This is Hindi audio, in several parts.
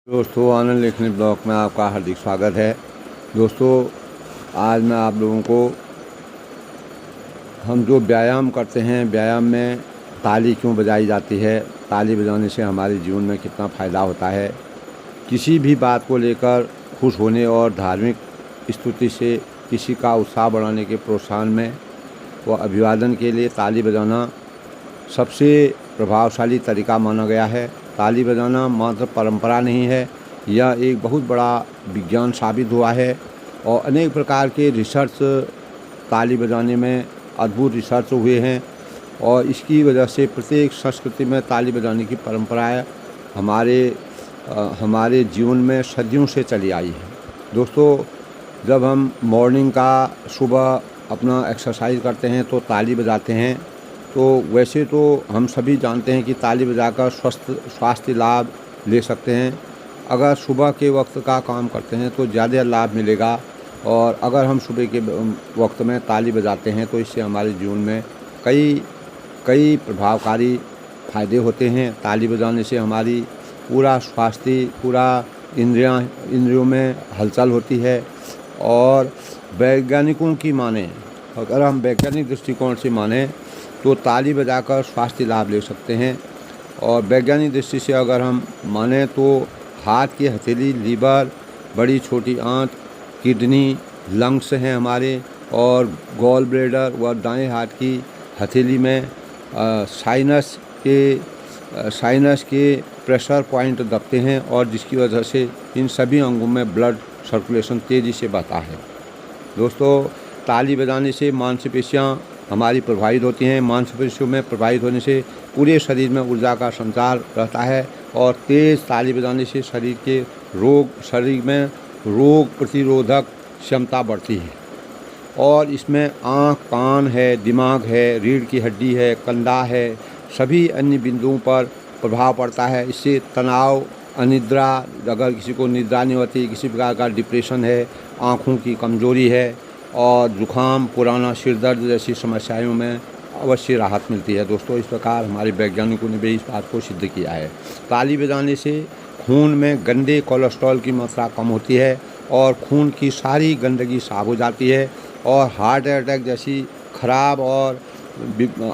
दोस्तों, आनंद लेखनी ब्लॉग में आपका हार्दिक स्वागत है। दोस्तों, आज मैं आप लोगों को हम जो व्यायाम करते हैं, व्यायाम में ताली क्यों बजाई जाती है, ताली बजाने से हमारे जीवन में कितना फ़ायदा होता है, किसी भी बात को लेकर खुश होने और धार्मिक स्तुति से किसी का उत्साह बढ़ाने के प्रोत्साहन में व अभिवादन के लिए ताली बजाना सबसे प्रभावशाली तरीका माना गया है। ताली बजाना मात्र परंपरा नहीं है, यह एक बहुत बड़ा विज्ञान साबित हुआ है और अनेक प्रकार के रिसर्च ताली बजाने में अद्भुत रिसर्च हुए हैं और इसकी वजह से प्रत्येक संस्कृति में ताली बजाने की परंपराएं हमारे जीवन में सदियों से चली आई है। दोस्तों, जब हम मॉर्निंग का सुबह अपना एक्सरसाइज करते हैं तो ताली बजाते हैं, तो वैसे तो हम सभी जानते हैं कि ताली बजाकर स्वास्थ्य लाभ ले सकते हैं। अगर सुबह के वक्त का काम करते हैं तो ज़्यादा लाभ मिलेगा और अगर हम सुबह के वक्त में ताली बजाते हैं तो इससे हमारे जीवन में कई प्रभावकारी फ़ायदे होते हैं। ताली बजाने से हमारी पूरा स्वास्थ्य, पूरा इंद्रियों में हलचल होती है और वैज्ञानिकों की माने, अगर हम वैज्ञानिक दृष्टिकोण से माने तो ताली बजाकर स्वास्थ्य लाभ ले सकते हैं। और वैज्ञानिक दृष्टि से अगर हम माने तो हाथ की हथेली, लीवर, बड़ी छोटी आंत, किडनी, लंग्स हैं हमारे और गॉल ब्लैडर व दाएं हाथ की हथेली में साइनस के प्रेशर पॉइंट दबते हैं और जिसकी वजह से इन सभी अंगों में ब्लड सर्कुलेशन तेज़ी से बहता है। दोस्तों, ताली बजाने से मांसपेशियाँ हमारी प्रभावित होती हैं। मांसपेशियों में प्रभावित होने से पूरे शरीर में ऊर्जा का संचार रहता है और तेज़ ताली बजाने से शरीर में रोग प्रतिरोधक क्षमता बढ़ती है और इसमें आँख, कान है, दिमाग है, रीढ़ की हड्डी है, कंधा है, सभी अन्य बिंदुओं पर प्रभाव पड़ता है। इससे तनाव, अनिद्रा, अगर किसी को निद्रा नहीं होती, किसी प्रकार का डिप्रेशन है, आँखों की कमजोरी है और जुखाम, पुराना सिर दर्द जैसी समस्याओं में अवश्य राहत मिलती है। दोस्तों, इस प्रकार हमारे वैज्ञानिकों ने भी इस बात को सिद्ध किया है। ताली बजाने से खून में गंदे कोलेस्ट्रॉल की मात्रा कम होती है और खून की सारी गंदगी साफ हो जाती है और हार्ट अटैक जैसी खराब और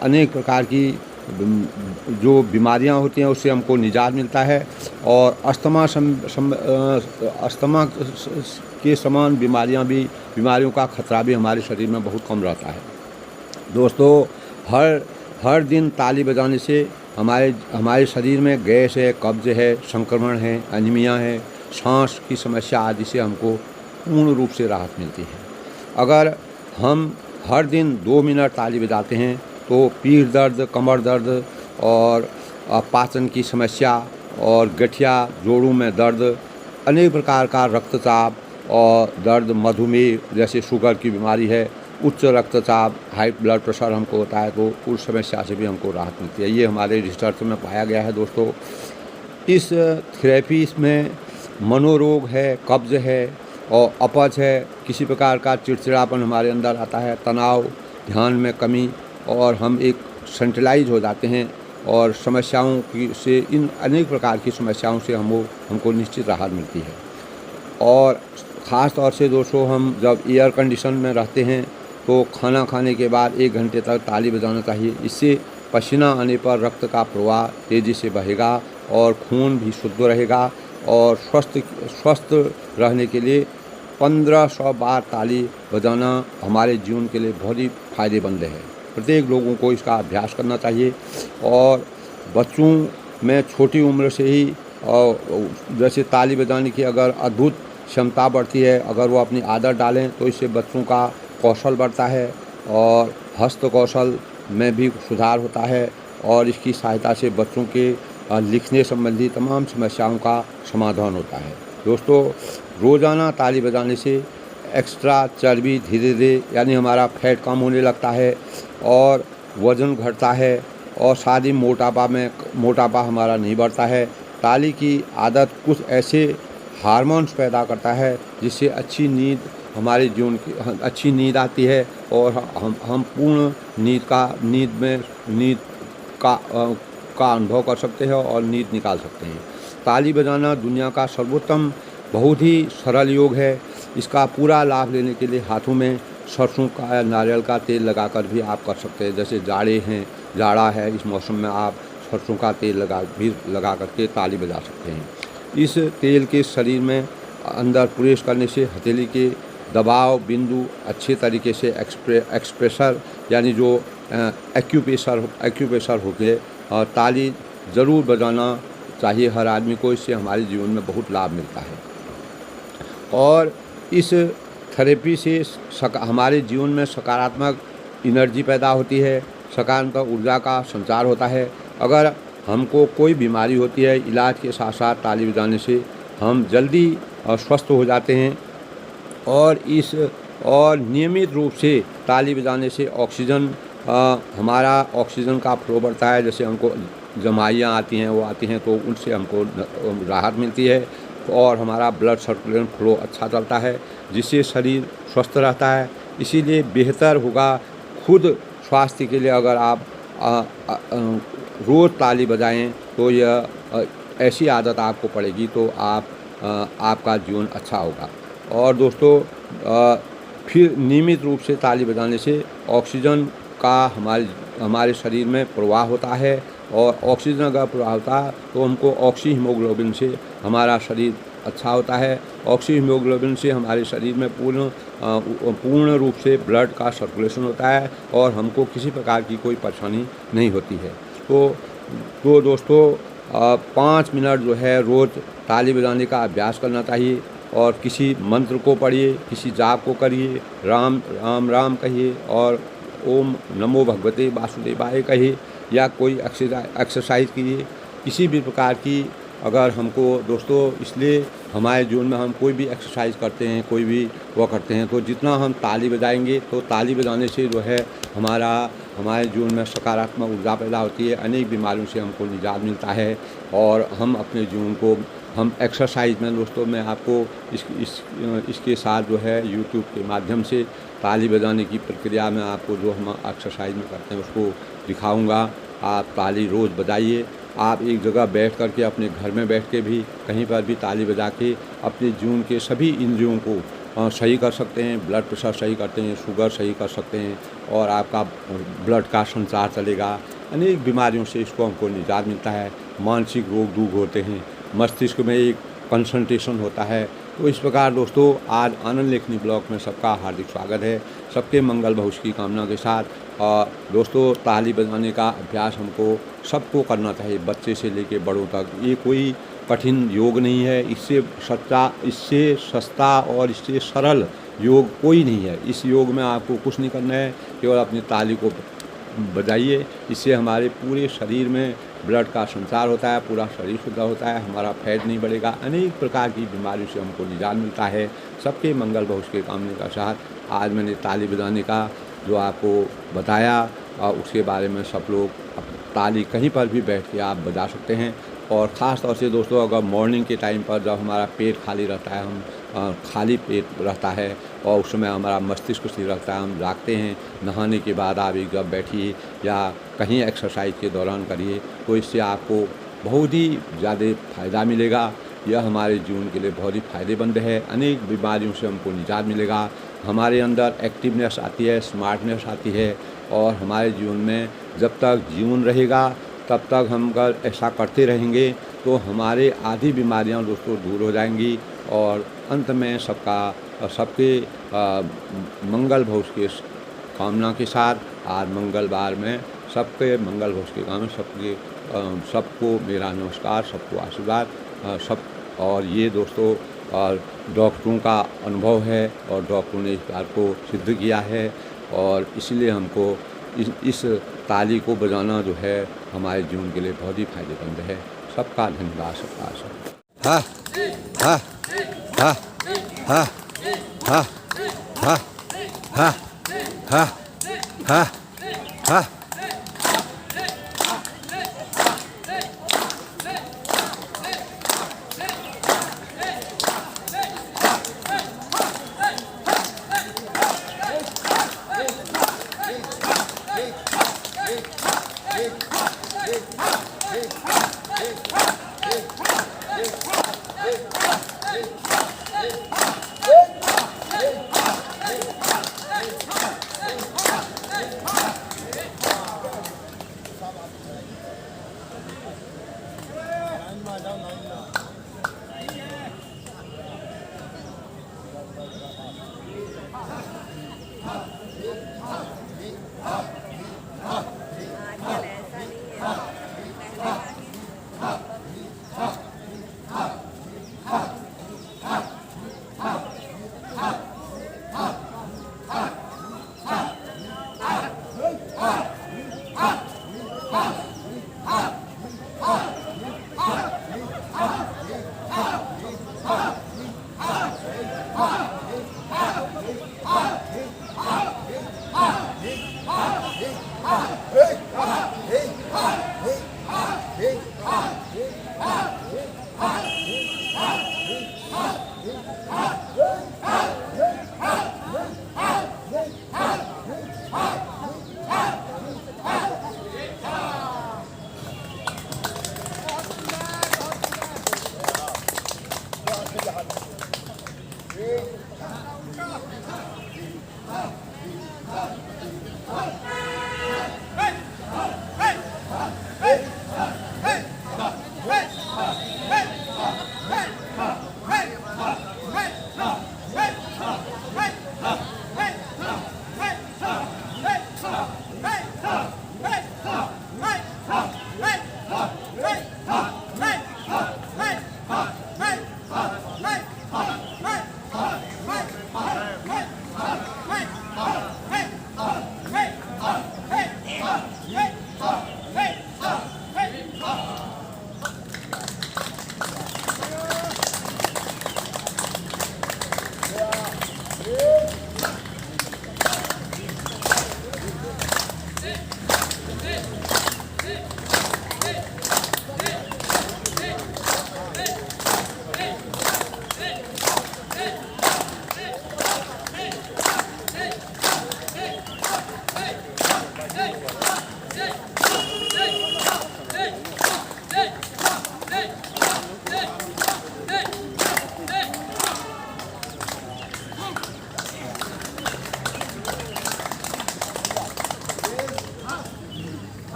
अनेक प्रकार की जो बीमारियां होती हैं उससे हमको निजात मिलता है और अस्थमा के समान बीमारियों का खतरा भी हमारे शरीर में बहुत कम रहता है। दोस्तों, हर दिन ताली बजाने से हमारे शरीर में गैस है, कब्ज है, संक्रमण है, एनीमिया है, सांस की समस्या आदि से हमको पूर्ण रूप से राहत मिलती है। अगर हम हर दिन 2 मिनट ताली बजाते हैं तो पीठ दर्द, कमर दर्द और पाचन की समस्या और गठिया, जोड़ों में दर्द, अनेक प्रकार का रक्तचाप और दर्द, मधुमेह जैसे शुगर की बीमारी है, उच्च रक्तचाप, हाई ब्लड प्रेशर हमको होता है तो उस समस्या से भी हमको राहत मिलती है। ये हमारे रिसर्च में पाया गया है। दोस्तों, इस थेरेपी में मनोरोग है, कब्ज है और अपच है, किसी प्रकार का चिड़चिड़ापन हमारे अंदर आता है, तनाव, ध्यान में कमी और हम एक सेंट्रलाइज हो जाते हैं और समस्याओं की से इन अनेक प्रकार की समस्याओं से हमको निश्चित राहत मिलती है। और ख़ास तौर से दोस्तों, हम जब एयर कंडीशन में रहते हैं तो खाना खाने के बाद 1 घंटे तक ताली बजाना चाहिए। इससे पसीना आने पर रक्त का प्रवाह तेज़ी से बहेगा और खून भी शुद्ध रहेगा और स्वस्थ रहने के लिए 1500 बार ताली बजाना हमारे जीवन के लिए बहुत ही फायदेमंद है। प्रत्येक लोगों को इसका अभ्यास करना चाहिए और बच्चों में छोटी उम्र से ही जैसे ताली बजाने की अगर अद्भुत क्षमता बढ़ती है, अगर वो अपनी आदत डालें तो इससे बच्चों का कौशल बढ़ता है और हस्त कौशल में भी सुधार होता है और इसकी सहायता से बच्चों के लिखने संबंधी तमाम समस्याओं का समाधान होता है। दोस्तों, रोज़ाना ताली बजाने से एक्स्ट्रा चर्बी धीरे धीरे यानी हमारा फैट कम होने लगता है और वज़न घटता है और साथ ही मोटापा हमारा नहीं बढ़ता है। ताली की आदत कुछ ऐसे हार्मोन्स पैदा करता है जिससे अच्छी नींद आती है और हम पूर्ण नींद का अनुभव कर सकते हैं और नींद निकाल सकते हैं। ताली बजाना दुनिया का सर्वोत्तम बहुत ही सरल योग है। इसका पूरा लाभ लेने के लिए हाथों में सरसों का या नारियल का तेल लगाकर भी आप कर सकते हैं। जैसे जाड़ा है, इस मौसम में आप सरसों का तेल लगा करके ताली बजा सकते हैं। इस तेल के शरीर में अंदर प्रवेश करने से हथेली के दबाव बिंदु अच्छे तरीके से एक्सप्रेशर यानी जो एक्यूप्रेशर हो गए, और ताली ज़रूर बजाना चाहिए हर आदमी को। इससे हमारे जीवन में बहुत लाभ मिलता है और इस थेरेपी से हमारे जीवन में सकारात्मक एनर्जी पैदा होती है, सकारात्मक ऊर्जा का संचार होता है। अगर हमको कोई बीमारी होती है, इलाज के साथ साथ ताली बजाने से हम जल्दी स्वस्थ हो जाते हैं। और नियमित रूप से ताली बजाने से हमारा ऑक्सीजन का फ्लो बढ़ता है। जैसे हमको जमाइयाँ आती हैं तो उनसे हमको राहत मिलती है और हमारा ब्लड सर्कुलेशन फ्लो अच्छा चलता है, जिससे शरीर स्वस्थ रहता है। इसीलिए बेहतर होगा खुद स्वास्थ्य के लिए अगर आप रोज़ ताली बजाएं तो यह ऐसी आदत आपको पड़ेगी तो आपका जीवन अच्छा होगा। और दोस्तों फिर नियमित रूप से ताली बजाने से ऑक्सीजन का हमारे शरीर में प्रवाह होता है, और ऑक्सीजन अगर प्रवाह होता है तो हमको ऑक्सी हीमोग्लोबिन से हमारा शरीर अच्छा होता है। ऑक्सी हीमोग्लोबिन से हमारे शरीर में पूर्ण रूप से ब्लड का सर्कुलेशन होता है और हमको किसी प्रकार की कोई परेशानी नहीं होती है। तो दोस्तों 5 मिनट जो है रोज़ ताली बजाने का अभ्यास करना चाहिए और किसी मंत्र को पढ़िए, किसी जाप को करिए, राम राम राम कहिए और ओम नमो भगवते वासुदेवाय कहिए, या कोई एक्सरसाइज कीजिए। किसी भी प्रकार की अगर हमको दोस्तों, इसलिए हमारे जीवन में हम कोई भी एक्सरसाइज करते हैं, कोई भी वो करते हैं, तो जितना हम ताली बजाएंगे तो ताली बजाने से जो है हमारे जीवन में सकारात्मक ऊर्जा पैदा होती है, अनेक बीमारियों से हमको निजात मिलता है। और हम अपने जीवन को हम एक्सरसाइज में दोस्तों मैं आपको इसके साथ जो है यूट्यूब के माध्यम से ताली बजाने की प्रक्रिया में आपको जो हम एक्सरसाइज में करते हैं उसको दिखाऊंगा। आप ताली रोज़ बजाइए। आप एक जगह बैठ कर के अपने घर में बैठ के भी कहीं पर भी ताली बजा के अपने जीवन के सभी इंद्रियों को सही कर सकते हैं। ब्लड प्रेशर सही करते हैं, शुगर सही कर सकते हैं और आपका ब्लड का संचार चलेगा। अनेक बीमारियों से इसको हमको निजात मिलता है। मानसिक रोग दूर होते हैं, मस्तिष्क में एक कंसंट्रेशन होता है। तो इस प्रकार दोस्तों आज आनंद लेखनी ब्लॉग में सबका हार्दिक स्वागत है। सबके मंगल भविष्य की कामना के साथ। और दोस्तों ताली बजाने का अभ्यास हमको सबको करना चाहिए, बच्चे से लेके बड़ों तक। ये कोई कठिन योग नहीं है, इससे सस्ता और इससे सरल योग कोई नहीं है। इस योग में आपको कुछ नहीं करना है, केवल अपनी ताली को बजाइए। इससे हमारे पूरे शरीर में ब्लड का संचार होता है, पूरा शरीर शुद्ध होता है, हमारा फैट नहीं बढ़ेगा, अनेक प्रकार की बीमारियों से हमको निजात मिलता है। सबके मंगल भविष्य के कामने का साथ आज मैंने ताली बजाने का जो आपको बताया और उसके बारे में सब लोग ताली कहीं पर भी बैठ के आप बजा सकते हैं। और ख़ास तौर से दोस्तों अगर मॉर्निंग के टाइम पर जब हमारा पेट खाली रहता है, हम खाली पेट रहता है और उस समय हमारा मस्तिष्क स्थिर रहता है, हम जागते हैं, नहाने के बाद आप एक जगह बैठिए या कहीं एक्सरसाइज के दौरान करिए, तो इससे आपको बहुत ही ज़्यादा फ़ायदा मिलेगा। यह हमारे जीवन के लिए बहुत ही फ़ायदेमंद है। अनेक बीमारियों से हमको निजात मिलेगा, हमारे अंदर एक्टिवनेस आती है, स्मार्टनेस आती है। और हमारे जीवन में जब तक जीवन रहेगा तब तक हम अगर ऐसा करते रहेंगे तो हमारे आधी बीमारियां दोस्तों दूर हो जाएंगी और अंत में सबके मंगल भविष्य के कामना के साथ आज मंगलवार में सबके मंगल भविष्य के कामना सबको मेरा नमस्कार, सबको आशीर्वाद। और ये दोस्तों और डॉक्टरों का अनुभव है और डॉक्टरों ने इस बात को सिद्ध किया है और इसलिए हमको इस ताली को बजाना जो है हमारे जीवन के लिए बहुत ही फायदेमंद है। सबका धन्यवाद, सबका आशीर्वाद। हाँ हाँ हाँ हाँ हाँ हाँ हाँ हाँ हाँ हाँ।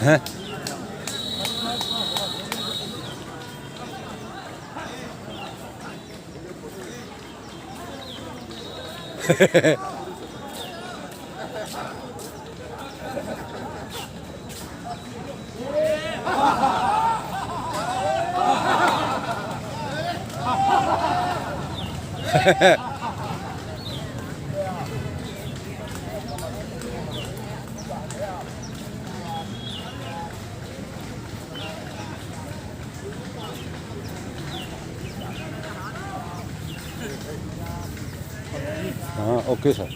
हैं हाँ ओके सर।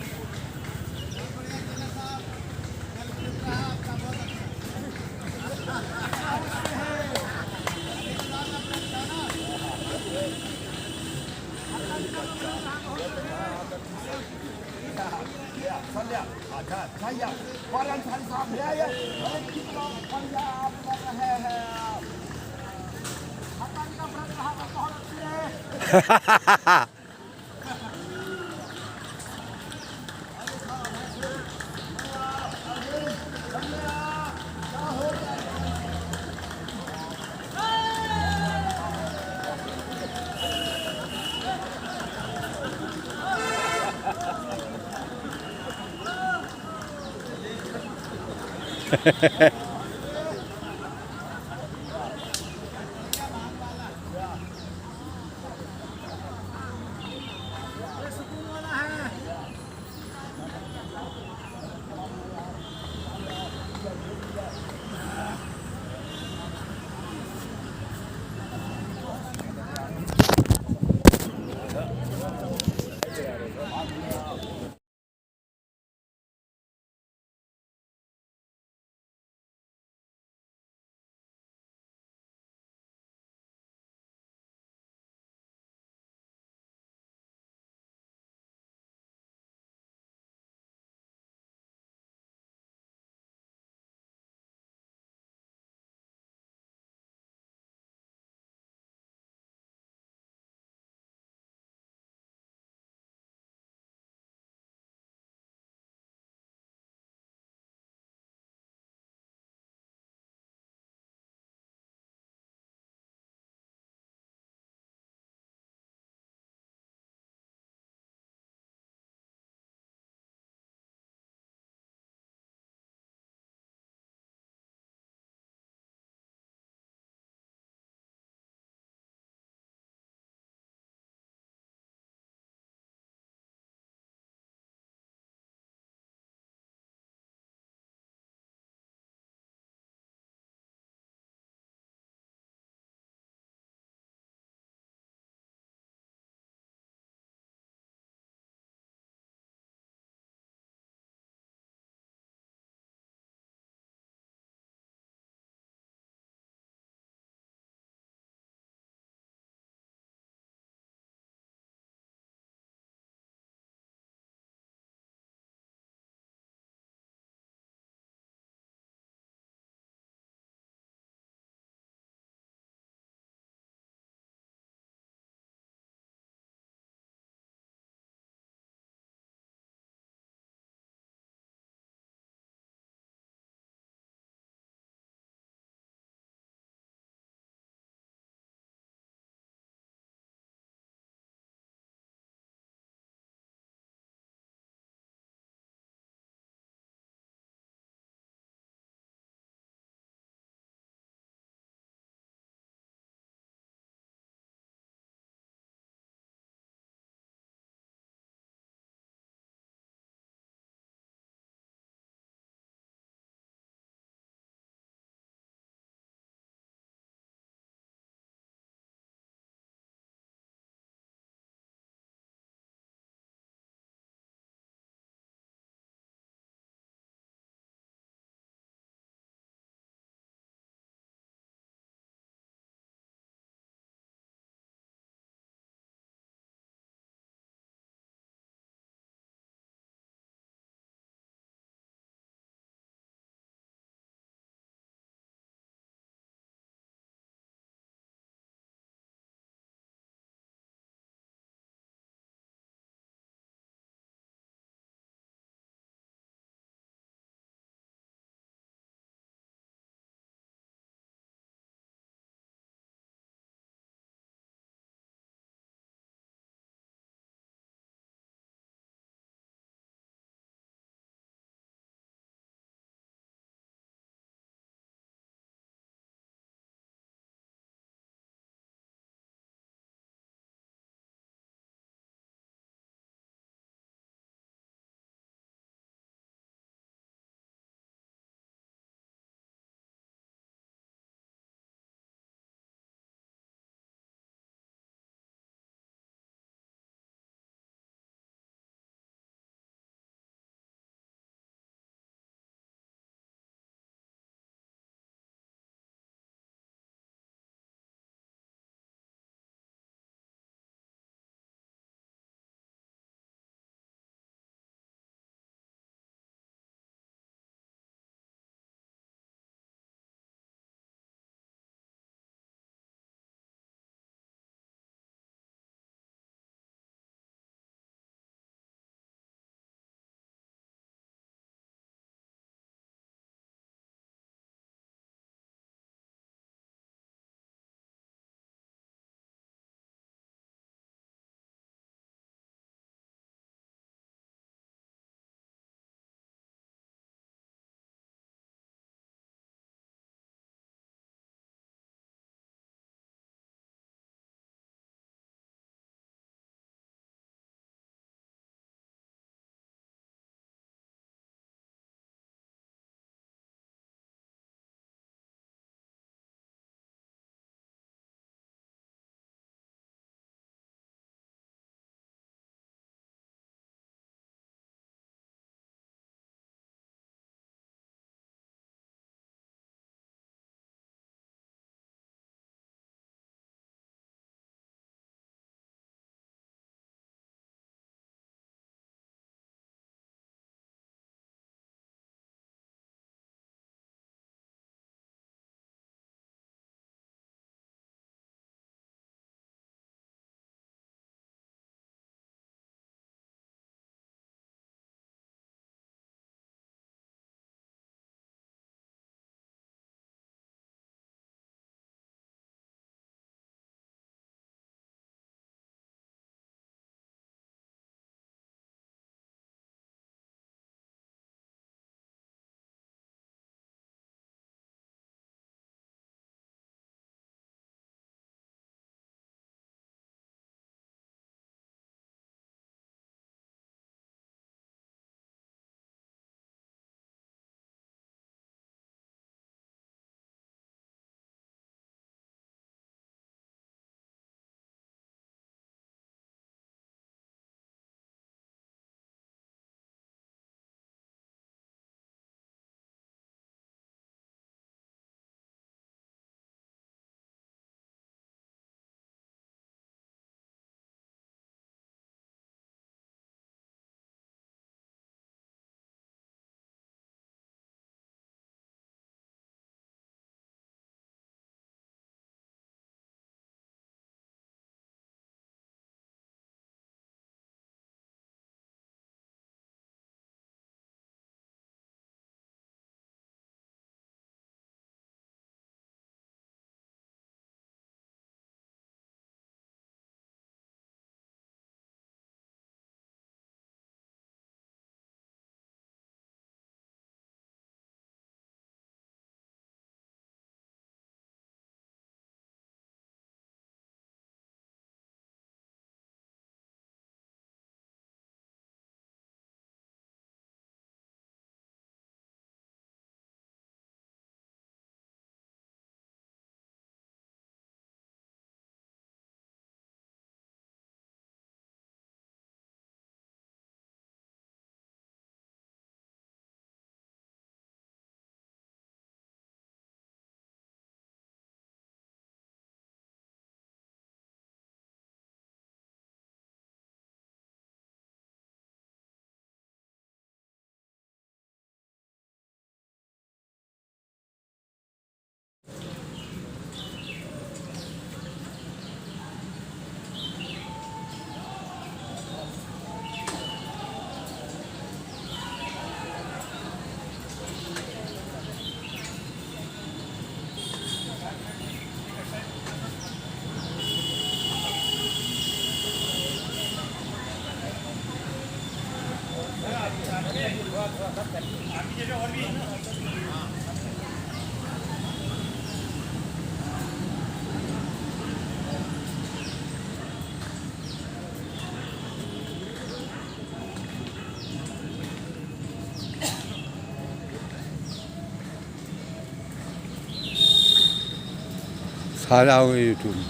सारा हो गया यूट्यूब में।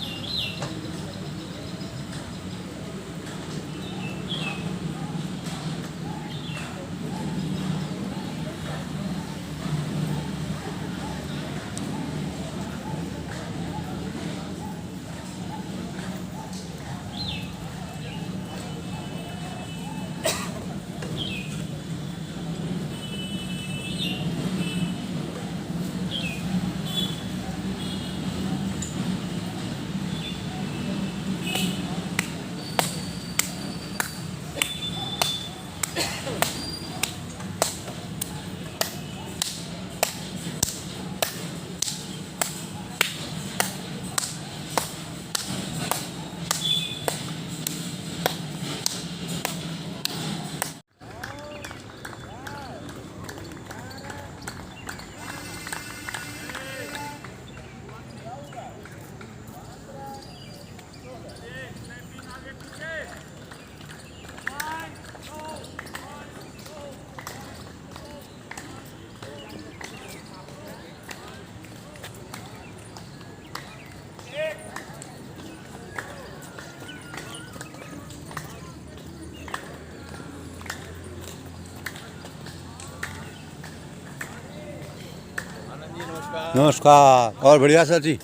नमस्कार। और बढ़िया सर जी,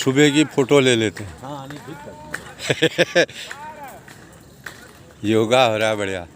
सुबह की फ़ोटो ले लेते हैं। हाँ नहीं ठीक है। योगा हो रहा है बढ़िया।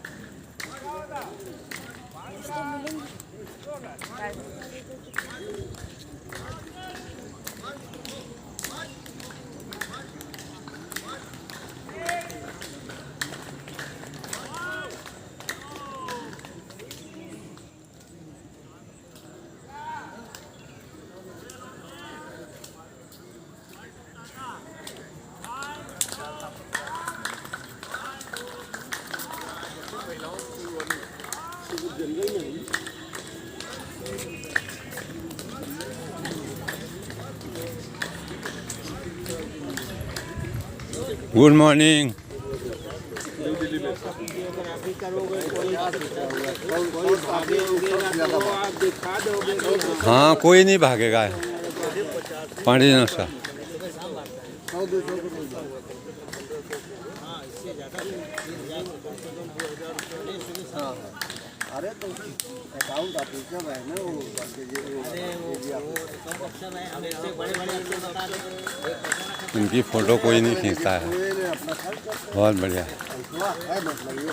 Good morning. हाँ कोई नहीं भागेगा, पानी नशा। अरे तो अकाउंट ऑफिसर है ना वो, इनकी फ़ोटो कोई नहीं खींचता है, बहुत बढ़िया। मतलब ये